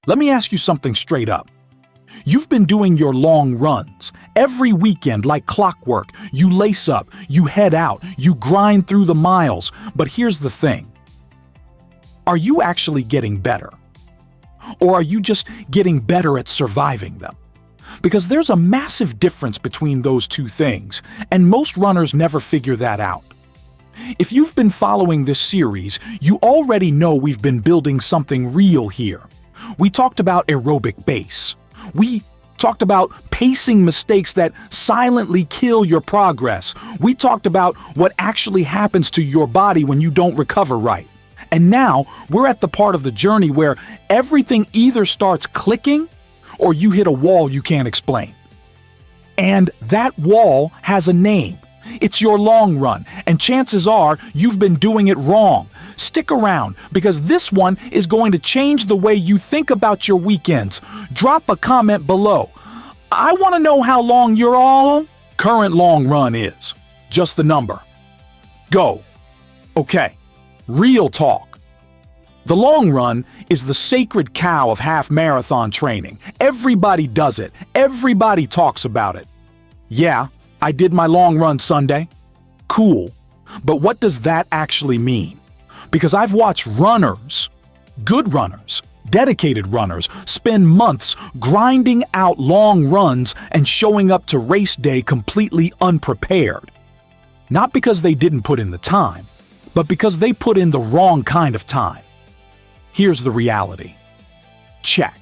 Let me ask you something straight up. You've been doing your long runs. Every weekend, like clockwork, you lace up, you head out, you grind through the miles. But here's the thing. Are you actually getting better? Or are you just getting better at surviving them? Because there's a massive difference between those two things, and most runners never figure that out. If you've been following this series, you already know we've been building something real here. We talked about aerobic base. We talked about pacing mistakes that silently kill your progress. We talked about what actually happens to your body when you don't recover right. And now we're at the part of the journey where everything either starts clicking or you hit a wall you can't explain. And that wall has a name. It's your long run, and chances are you've been doing it wrong. Stick around, because this one is going to change the way you think about your weekends. Drop a comment below. I want to know how long your all current long run is. Just the number. Go. Okay. Real talk. The long run is the sacred cow of half marathon training. Everybody does it. Everybody talks about it. Yeah, I did my long run Sunday. Cool. But what does that actually mean? Because I've watched runners, good runners, dedicated runners, spend months grinding out long runs and showing up to race day completely unprepared. Not because they didn't put in the time, but because they put in the wrong kind of time. Here's the reality. Check.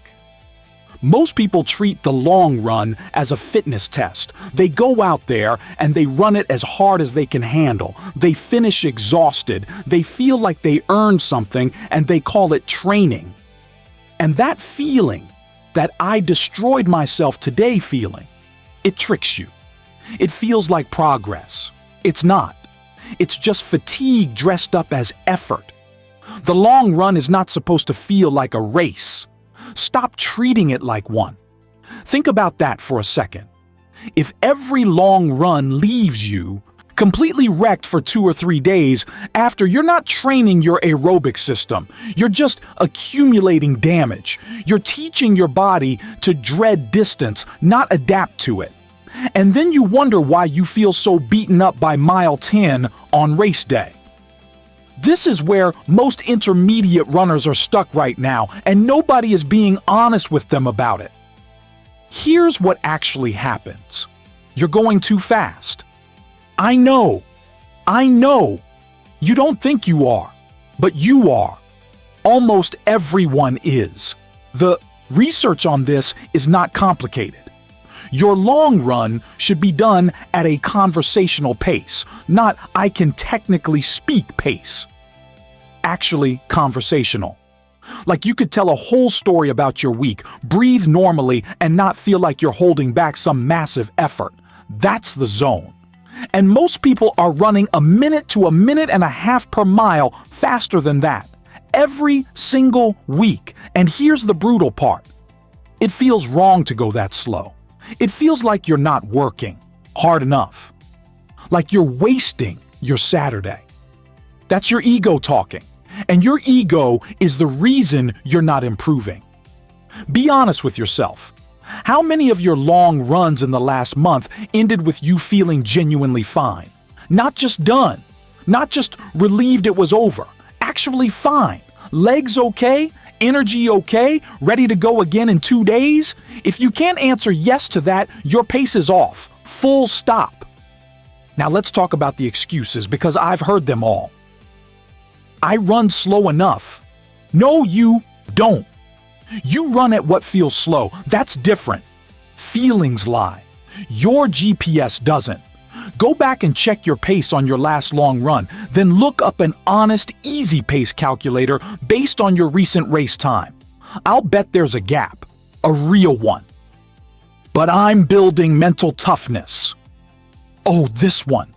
Most people treat the long run as a fitness test. They go out there and they run it as hard as they can handle. They finish exhausted. They feel like they earned something and they call it training. And that feeling, that I destroyed myself today feeling, it tricks you. It feels like progress. It's not. It's just fatigue dressed up as effort. The long run is not supposed to feel like a race. Stop treating it like one. Think about that for a second. If every long run leaves you completely wrecked for 2 or 3 days after, you're not training your aerobic system. You're just accumulating damage. You're teaching your body to dread distance, not adapt to it. And then you wonder why you feel so beaten up by mile 10 on race day. This is where most intermediate runners are stuck right now, and nobody is being honest with them about it. Here's what actually happens. You're going too fast. I know. You don't think you are, but you are. Almost everyone is. The research on this is not complicated. Your long run should be done at a conversational pace, not I can technically speak pace. Actually conversational. Like you could tell a whole story about your week, breathe normally, and not feel like you're holding back some massive effort. That's the zone. And most people are running 1 minute to 1.5 minutes per mile faster than that. Every single week. And here's the brutal part. It feels wrong to go that slow. It feels like you're not working hard enough. Like you're wasting your Saturday. That's your ego talking. And your ego is the reason you're not improving. Be honest with yourself. How many of your long runs in the last month ended with you feeling genuinely fine? Not just done. Not just relieved it was over. Actually fine. Legs okay? Energy okay? Ready to go again in 2 days? If you can't answer yes to that, your pace is off. Full stop. Now let's talk about the excuses, because I've heard them all. I run slow enough. No, you don't. You run at what feels slow. That's different. Feelings lie. Your GPS doesn't. Go back and check your pace on your last long run. Then look up an honest, easy pace calculator based on your recent race time. I'll bet there's a gap. A real one. But I'm building mental toughness. Oh, this one.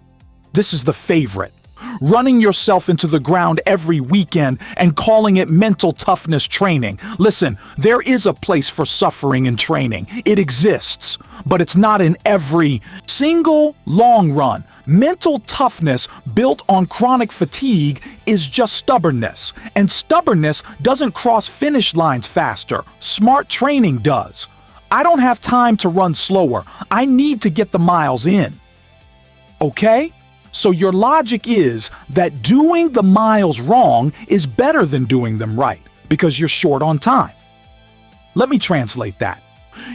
This is the favorite. Running yourself into the ground every weekend and calling it mental toughness training. Listen, there is a place for suffering and training. It exists, but it's not in every single long run. Mental toughness built on chronic fatigue is just stubbornness, and stubbornness doesn't cross finish lines faster. Smart training does. I don't have time to run slower. I need to get the miles in. Okay? So your logic is that doing the miles wrong is better than doing them right because you're short on time. Let me translate that.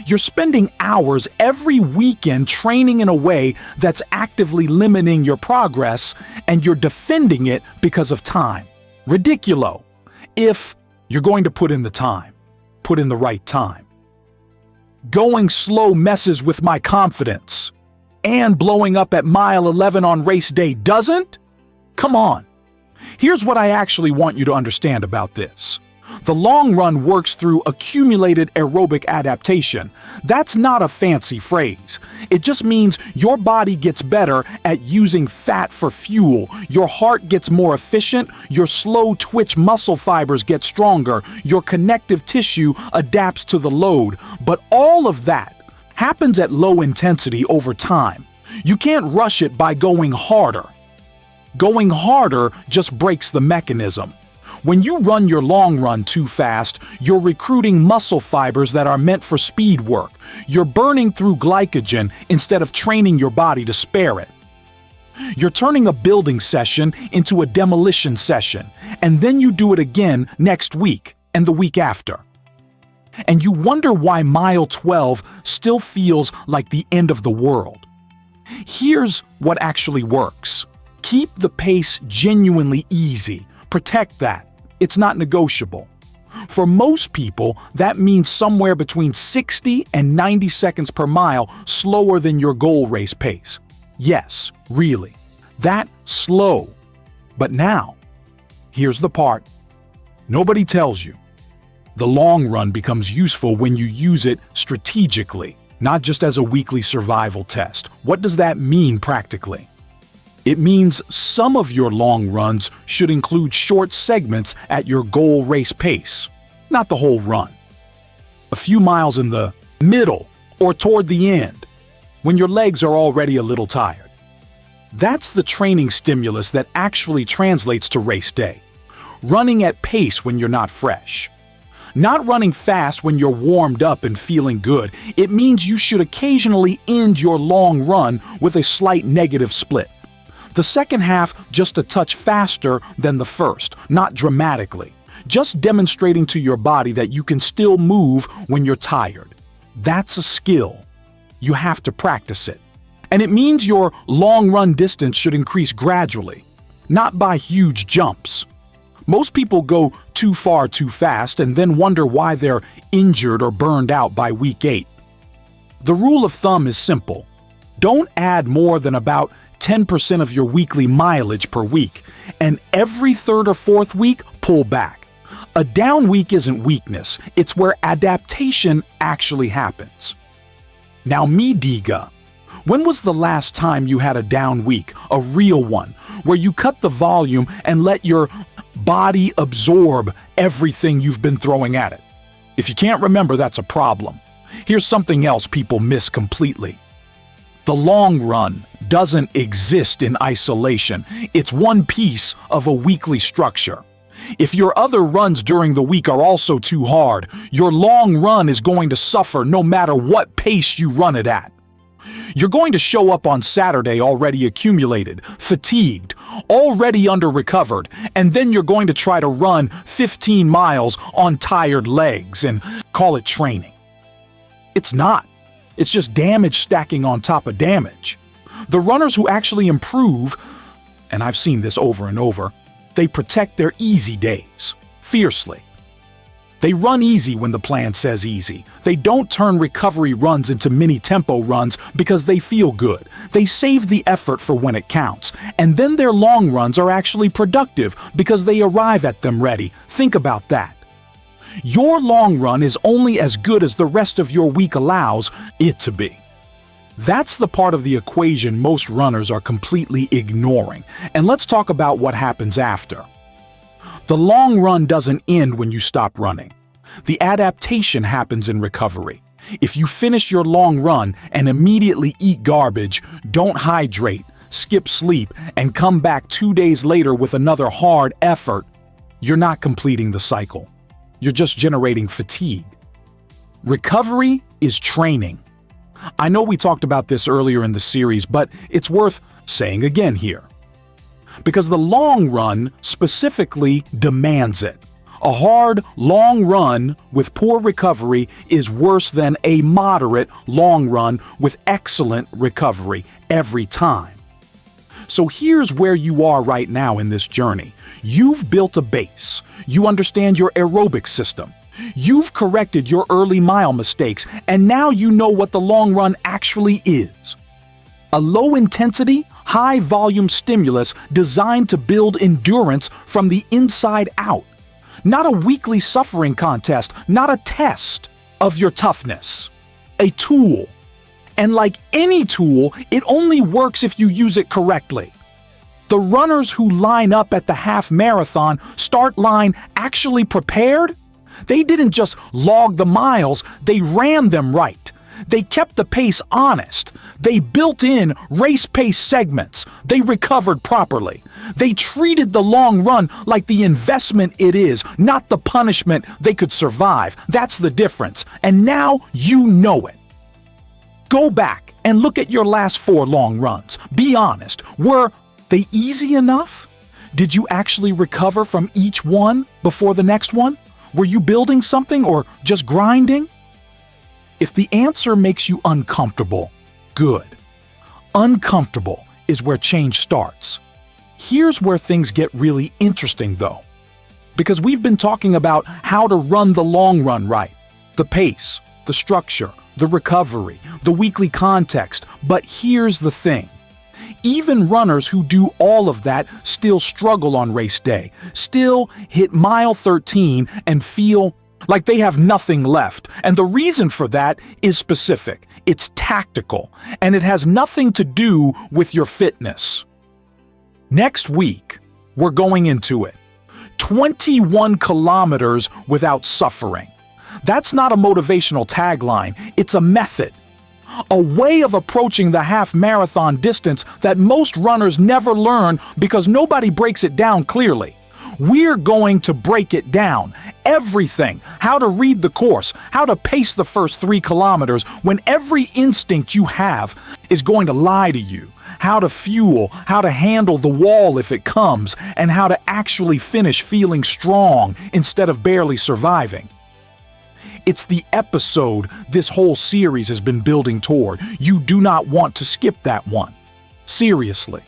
You're spending hours every weekend training in a way that's actively limiting your progress, and you're defending it because of time. Ridiculo. If you're going to put in the time, put in the right time. Going slow messes with my confidence. And blowing up at mile 11 on race day doesn't? Come on. Here's what I actually want you to understand about this. The long run works through accumulated aerobic adaptation. That's not a fancy phrase. It just means your body gets better at using fat for fuel, your heart gets more efficient, your slow twitch muscle fibers get stronger, your connective tissue adapts to the load. But all of that happens at low intensity over time. You can't rush it by going harder. Going harder just breaks the mechanism. When you run your long run too fast, you're recruiting muscle fibers that are meant for speed work. You're burning through glycogen instead of training your body to spare it. You're turning a building session into a demolition session, and then you do it again next week and the week after. And you wonder why mile 12 still feels like the end of the world. Here's what actually works. Keep the pace genuinely easy. Protect that. It's not negotiable. For most people, that means somewhere between 60 and 90 seconds per mile slower than your goal race pace. Yes, really. That slow. But now, here's the part nobody tells you. The long run becomes useful when you use it strategically, not just as a weekly survival test. What does that mean practically? It means some of your long runs should include short segments at your goal race pace, not the whole run. A few miles in the middle or toward the end, when your legs are already a little tired. That's the training stimulus that actually translates to race day. Running at pace when you're not fresh. Not running fast when you're warmed up and feeling good. It means you should occasionally end your long run with a slight negative split. The second half just a touch faster than the first, not dramatically. Just demonstrating to your body that you can still move when you're tired. That's a skill. You have to practice it. And it means your long run distance should increase gradually, not by huge jumps. Most people go too far too fast and then wonder why they're injured or burned out by week 8. The rule of thumb is simple. Don't add more than about 10% of your weekly mileage per week, and every third or fourth week, pull back. A down week isn't weakness, it's where adaptation actually happens. Now me diga, when was the last time you had a down week, a real one, where you cut the volume and let your body absorb everything you've been throwing at it? If you can't remember, that's a problem. Here's something else people miss completely. The long run doesn't exist in isolation. It's one piece of a weekly structure. If your other runs during the week are also too hard, your long run is going to suffer no matter what pace you run it at. You're going to show up on Saturday already accumulated, fatigued, already under-recovered, and then you're going to try to run 15 miles on tired legs and call it training. It's not. It's just damage stacking on top of damage. The runners who actually improve, and I've seen this over and over, they protect their easy days, fiercely. They run easy when the plan says easy. They don't turn recovery runs into mini tempo runs because they feel good. They save the effort for when it counts. And then their long runs are actually productive because they arrive at them ready. Think about that. Your long run is only as good as the rest of your week allows it to be. That's the part of the equation most runners are completely ignoring. And let's talk about what happens after. The long run doesn't end when you stop running. The adaptation happens in recovery. If you finish your long run and immediately eat garbage, don't hydrate, skip sleep, and come back 2 days later with another hard effort, you're not completing the cycle. You're just generating fatigue. Recovery is training. I know we talked about this earlier in the series, but it's worth saying again here. Because the long run specifically demands it. A hard, long run with poor recovery is worse than a moderate, long run with excellent recovery every time. So here's where you are right now in this journey. You've built a base. You understand your aerobic system. You've corrected your early mile mistakes, and now you know what the long run actually is. A low-intensity, high-volume stimulus designed to build endurance from the inside out. Not a weekly suffering contest, not a test of your toughness. A tool. And like any tool, it only works if you use it correctly. The runners who line up at the half marathon start line actually prepared. They didn't just log the miles, they ran them right. They kept the pace honest. They built in race pace segments. They recovered properly. They treated the long run like the investment it is, not the punishment they could survive. That's the difference. And now you know it. Go back and look at your last 4 long runs. Be honest. Were they easy enough? Did you actually recover from each one before the next one? Were you building something or just grinding? If the answer makes you uncomfortable, good. Uncomfortable is where change starts. Here's where things get really interesting though. Because we've been talking about how to run the long run right. The pace, the structure, the recovery, the weekly context. But here's the thing. Even runners who do all of that still struggle on race day, still hit mile 13 and feel like they have nothing left. And the reason for that is specific. It's tactical, and it has nothing to do with your fitness. Next week, we're going into it. 21 kilometers without suffering. That's not a motivational tagline, it's a method. A way of approaching the half marathon distance that most runners never learn because nobody breaks it down clearly. We're going to break it down. Everything. How to read the course, how to pace the first 3 kilometers when every instinct you have is going to lie to you. How to fuel, how to handle the wall if it comes, and how to actually finish feeling strong instead of barely surviving. It's the episode this whole series has been building toward. You do not want to skip that one. Seriously.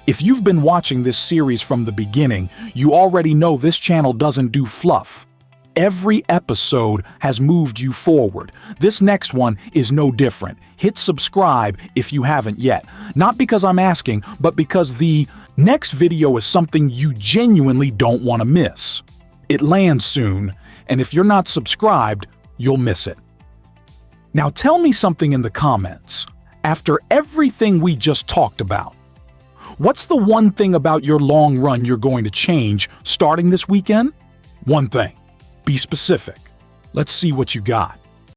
If you've been watching this series from the beginning, you already know this channel doesn't do fluff. Every episode has moved you forward. This next one is no different. Hit subscribe if you haven't yet. Not because I'm asking, but because the next video is something you genuinely don't want to miss. It lands soon, and if you're not subscribed, you'll miss it. Now tell me something in the comments. After everything we just talked about, what's the one thing about your long run you're going to change starting this weekend? One thing. Be specific. Let's see what you got.